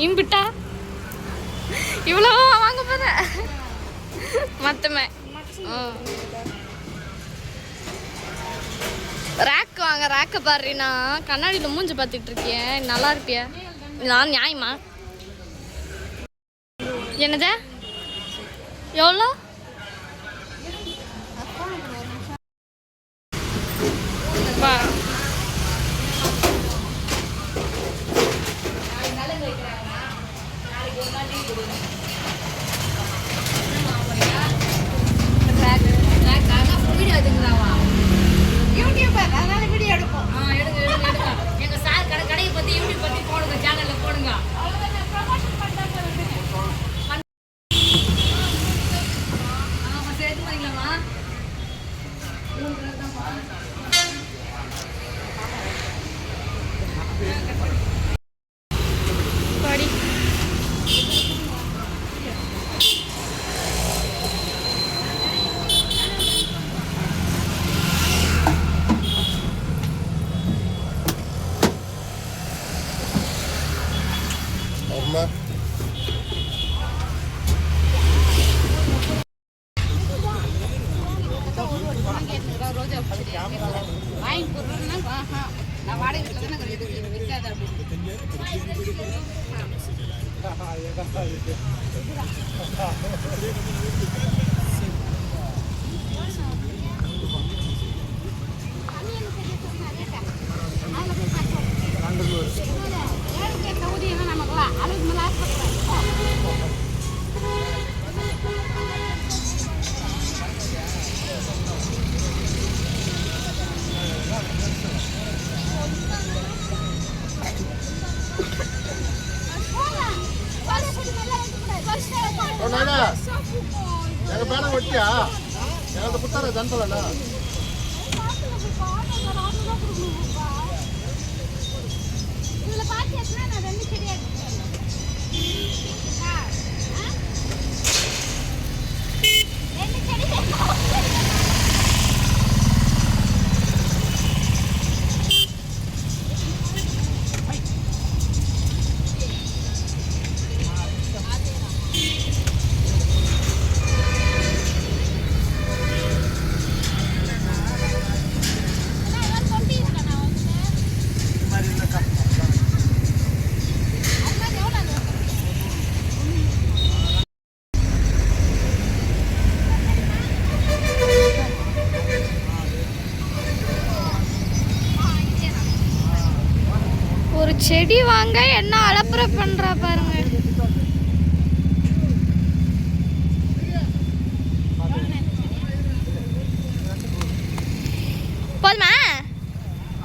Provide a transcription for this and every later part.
இம்பிட்டா இவ்வளோ வாங்க போற மொத்தமே ரேக் வாங்க. ரேக்கை பாரு. நான் கண்ணாடியில் மூஞ்சி பார்த்துட்டு இருக்கேன். நல்லா இருப்பியா? நான் நியாயமா? என்னது எவ்வளோ? செடி வாங்க என்ன அலப்பற பண்றா பாருங்க. போதுமா?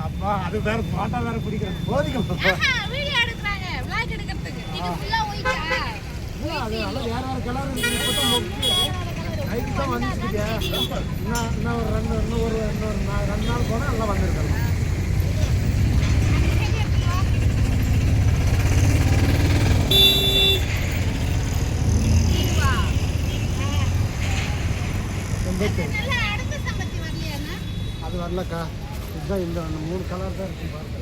அப்பா அது வேற பாட்டா வேற பிடிக்கிறது. வீடியோ எடுக்கறாங்க, vlog எடுக்கிறதுக்கு. நீங்க ஃபுல்லா ஒயிட்டா? அது நல்ல வேற வேற கலர் இருக்கு. நைட் தான் வந்துட்டீங்க. நான் ஒரு ரெண்டு நாள் போனா எல்லாம் வந்திருக்காங்க. அது வரலக்கா. இதுதான் இந்த 3 கலர் தான் இருக்கு பாருங்க.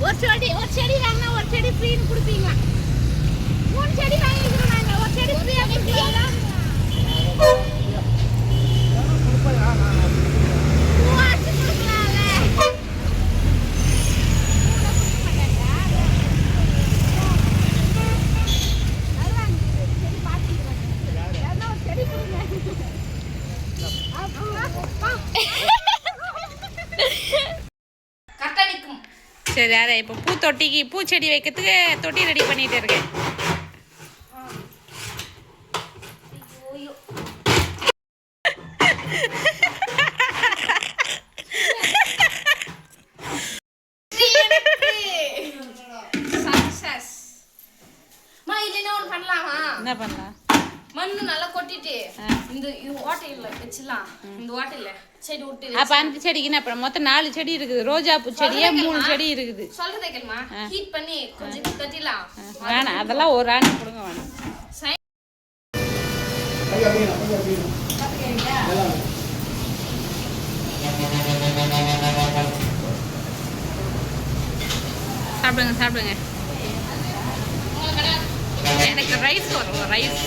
ஒரு செடி வாங்கினா ஒரு செடி ஃப்ரீன்னு கொடுப்பீங்களா? 3 செடி வாங்கிக்கிறோம் நாங்க. ஒரு செடி ஃப்ரீயா கொடுப்பீங்களா? சரி, யாரை இப்போ பூச்செடி வைக்கிறதுக்கு தொட்டி ரெடி பண்ணிட்டு இருக்கேன். என்ன பண்ணலாம்? மண்ணு நல்லா கொட்டிட்டு இந்த ஓட்டையில வச்சுலாம். இந்த ஓட்டையில செடி விட்டு அப்ப அந்த செடிக்கு அப்புறம் மொத்தம் 4 செடி இருக்குது. ரோஜா பூ செடியே 3 செடி இருக்குது. சொல்றதே கேளுமா? ஹீட் பண்ணி கொஞ்சம் கட்டிலாம். வேணாம், அதெல்லாம் ஒரு ஆணி கொடுங்க. வேணாம். சாப்பிடுங்க சாப்பிடுங்க. எனக்கு ரைஸ் வரும் ரைஸ்.